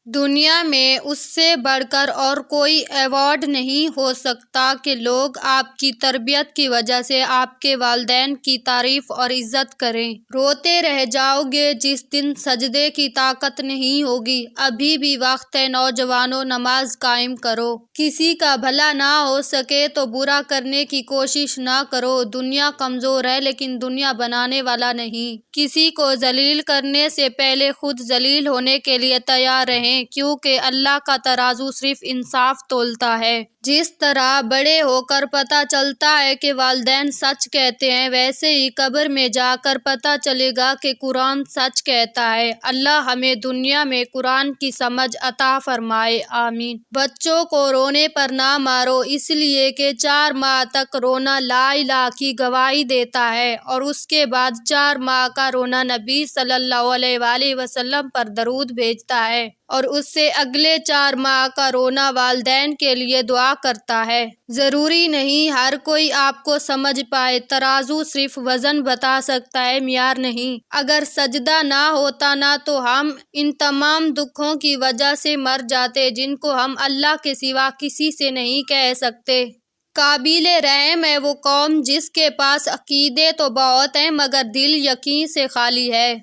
دنیا میں اس سے بڑھ کر اور کوئی ایوارڈ نہیں ہو سکتا کہ لوگ آپ کی تربیت کی وجہ سے آپ کے والدین کی تعریف اور عزت کریں۔ روتے رہ جاؤ گے جس دن سجدے کی طاقت نہیں ہوگی۔ ابھی بھی وقت ہے نوجوانوں، نماز قائم کرو۔ کسی کا بھلا نہ ہو سکے تو برا کرنے کی کوشش نہ کرو۔ دنیا کمزور ہے لیکن دنیا بنانے والا نہیں۔ کسی کو ذلیل کرنے سے پہلے خود ذلیل ہونے کے لیے تیار رہیں، کیونکہ اللہ کا ترازو صرف انصاف تولتا ہے۔ جس طرح بڑے ہو کر پتہ چلتا ہے کہ والدین سچ کہتے ہیں، ویسے ہی قبر میں جا کر پتہ چلے گا کہ قرآن سچ کہتا ہے۔ اللہ ہمیں دنیا میں قرآن کی سمجھ عطا فرمائے، آمین۔ بچوں کو رونے پر نہ مارو، اس لیے کہ 4 ماہ تک رونا لا الہ کی گواہی دیتا ہے، اور اس کے بعد 4 ماہ کا رونا نبی صلی اللہ علیہ وآلہ وسلم پر درود بھیجتا ہے، اور اس سے اگلے 4 ماہ کا رونا والدین کے لیے دعا کرتا ہے۔ ضروری نہیں ہر کوئی آپ کو سمجھ پائے، ترازو صرف وزن بتا سکتا ہے، معیار نہیں۔ اگر سجدہ نہ ہوتا نا تو ہم ان تمام دکھوں کی وجہ سے مر جاتے جن کو ہم اللہ کے سوا کسی سے نہیں کہہ سکتے۔ قابل رحم ہے وہ قوم جس کے پاس عقیدے تو بہت ہیں مگر دل یقین سے خالی ہے۔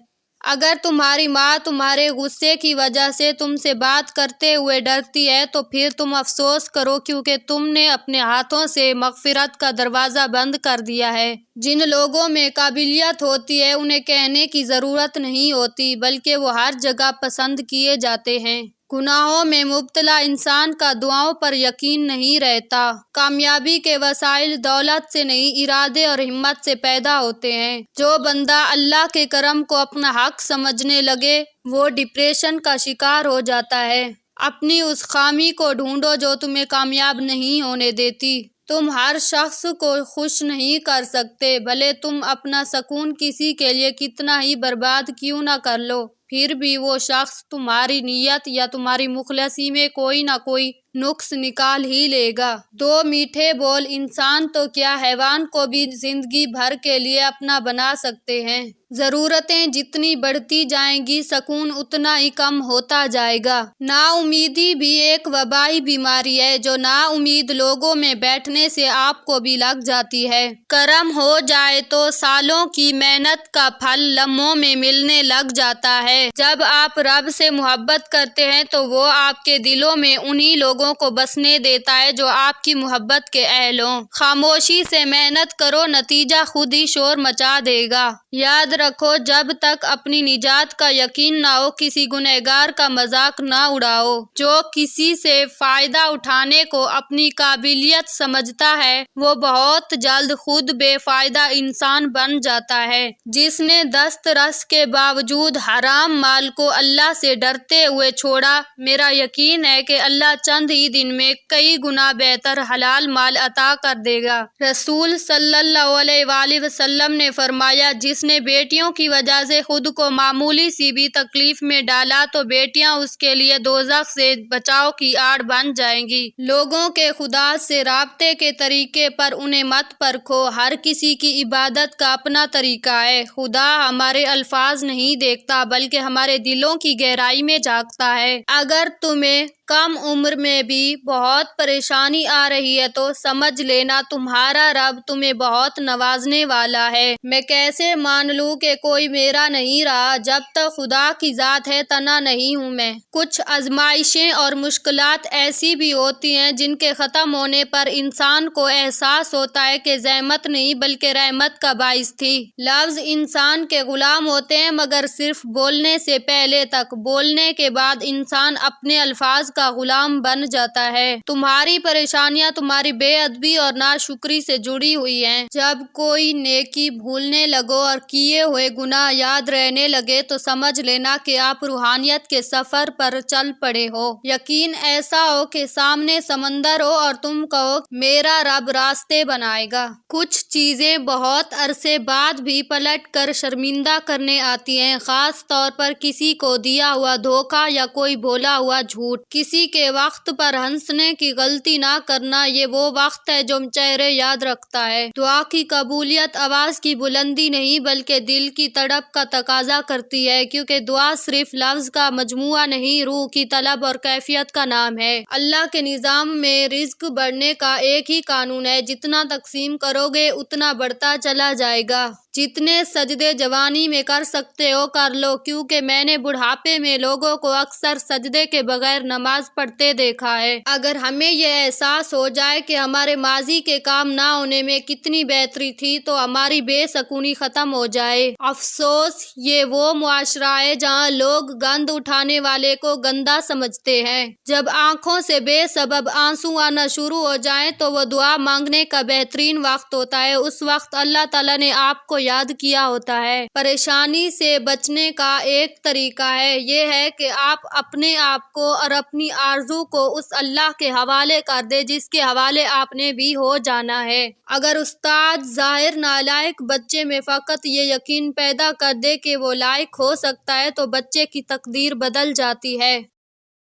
اگر تمہاری ماں تمہارے غصے کی وجہ سے تم سے بات کرتے ہوئے ڈرتی ہے تو پھر تم افسوس کرو، کیونکہ تم نے اپنے ہاتھوں سے مغفرت کا دروازہ بند کر دیا ہے۔ جن لوگوں میں قابلیت ہوتی ہے انہیں کہنے کی ضرورت نہیں ہوتی، بلکہ وہ ہر جگہ پسند کیے جاتے ہیں۔ گناہوں میں مبتلا انسان کا دعاؤں پر یقین نہیں رہتا۔ کامیابی کے وسائل دولت سے نہیں، ارادے اور ہمت سے پیدا ہوتے ہیں۔ جو بندہ اللہ کے کرم کو اپنا حق سمجھنے لگے وہ ڈپریشن کا شکار ہو جاتا ہے۔ اپنی اس خامی کو ڈھونڈو جو تمہیں کامیاب نہیں ہونے دیتی۔ تم ہر شخص کو خوش نہیں کر سکتے، بھلے تم اپنا سکون کسی کے لیے کتنا ہی برباد کیوں نہ کر لو، پھر بھی وہ شخص تمہاری نیت یا تمہاری مخلصی میں کوئی نہ کوئی نقص نکال ہی لے گا۔ 2 میٹھے بول انسان تو کیا حیوان کو بھی زندگی بھر کے لیے اپنا بنا سکتے ہیں۔ ضرورتیں جتنی بڑھتی جائیں گی سکون اتنا ہی کم ہوتا جائے گا۔ نا امیدی بھی ایک وبائی بیماری ہے جو نا امید لوگوں میں بیٹھنے سے آپ کو بھی لگ جاتی ہے۔ کرم ہو جائے تو سالوں کی محنت کا پھل لمحوں میں ملنے لگ جاتا ہے۔ جب آپ رب سے محبت کرتے ہیں تو وہ آپ کے دلوں میں انہی لوگوں کو بسنے دیتا ہے جو آپ کی محبت کے اہل ہوں۔ خاموشی سے محنت کرو، نتیجہ خود ہی شور مچا دے گا۔ یاد رکھو جب تک اپنی نجات کا یقین نہ ہو کسی گنہگار کا مذاق نہ اڑاؤ۔ جو کسی سے فائدہ اٹھانے کو اپنی قابلیت سمجھتا ہے وہ بہت جلد خود بے فائدہ انسان بن جاتا ہے۔ جس نے دسترس کے باوجود حرام مال کو اللہ سے ڈرتے ہوئے چھوڑا، میرا یقین ہے کہ اللہ چند ہی دن میں کئی گنا بہتر حلال مال عطا کر دے گا۔ رسول صلی اللہ علیہ وآلہ وسلم نے فرمایا، جس نے بیٹیوں کی وجہ سے خود کو معمولی سی بھی تکلیف میں ڈالا تو بیٹیاں اس کے لیے دوزخ سے بچاؤ کی آڑ بن جائیں گی۔ لوگوں کے خدا سے رابطے کے طریقے پر انہیں مت پرکھو، ہر کسی کی عبادت کا اپنا طریقہ ہے۔ خدا ہمارے الفاظ نہیں دیکھتا بلکہ ہمارے دلوں کی گہرائی میں جھانکتا ہے۔ اگر تمہیں کم عمر میں بھی بہت پریشانی آ رہی ہے تو سمجھ لینا تمہارا رب تمہیں بہت نوازنے والا ہے۔ میں کیسے مان لوں کہ کوئی میرا نہیں رہا، جب تک خدا کی ذات ہے تنہا نہیں ہوں میں۔ کچھ آزمائشیں اور مشکلات ایسی بھی ہوتی ہیں جن کے ختم ہونے پر انسان کو احساس ہوتا ہے کہ زحمت نہیں بلکہ رحمت کا باعث تھی۔ لفظ انسان کے غلام ہوتے ہیں مگر صرف بولنے سے پہلے تک، بولنے کے بعد انسان اپنے الفاظ کا غلام بن جاتا ہے۔ تمہاری پریشانیاں تمہاری بے ادبی اور ناشکری سے جڑی ہوئی ہیں۔ جب کوئی نیکی بھولنے لگو اور کیے ہوئے گناہ یاد رہنے لگے تو سمجھ لینا کہ آپ روحانیت کے سفر پر چل پڑے ہو۔ یقین ایسا ہو کہ سامنے سمندر ہو اور تم کہو میرا رب راستے بنائے گا۔ کچھ چیزیں بہت عرصے بعد بھی پلٹ کر شرمندہ کرنے آتی ہیں، خاص طور پر کسی کو دیا ہوا دھوکہ یا کوئی بولا ہوا جھوٹ۔ کسی کے وقت پر ہنسنے کی غلطی نہ کرنا، یہ وہ وقت ہے جو چہرے یاد رکھتا ہے۔ دعا کی قبولیت آواز کی بلندی نہیں بلکہ دل کی تڑپ کا تقاضا کرتی ہے، کیونکہ دعا صرف لفظ کا مجموعہ نہیں، روح کی طلب اور کیفیت کا نام ہے۔ اللہ کے نظام میں رزق بڑھنے کا ایک ہی قانون ہے، جتنا تقسیم کرو گے اتنا بڑھتا چلا جائے گا۔ جتنے سجدے جوانی میں کر سکتے ہو کر لو، کیونکہ میں نے بڑھاپے میں لوگوں کو اکثر سجدے کے بغیر نماز پڑھتے دیکھا ہے۔ اگر ہمیں یہ احساس ہو جائے کہ ہمارے ماضی کے کام نہ ہونے میں کتنی بہتری تھی تو ہماری بے سکونی ختم ہو جائے۔ افسوس، یہ وہ معاشرہ ہے جہاں لوگ گند اٹھانے والے کو گندا سمجھتے ہیں۔ جب آنکھوں سے بے سبب آنسو آنا شروع ہو جائیں تو وہ دعا مانگنے کا بہترین وقت ہوتا ہے۔ اس وقت اللہ تعالیٰ نے آپ کو یاد کیا ہوتا ہے۔ پریشانی سے بچنے کا ایک طریقہ ہے، یہ ہے کہ آپ اپنے آپ کو اور اپنی آرزو کو اس اللہ کے حوالے کر دیں جس کے حوالے آپ نے بھی ہو جانا ہے۔ اگر استاد ظاہر نالائق بچے میں فقط یہ یقین پیدا کر دے کہ وہ لائق ہو سکتا ہے تو بچے کی تقدیر بدل جاتی ہے۔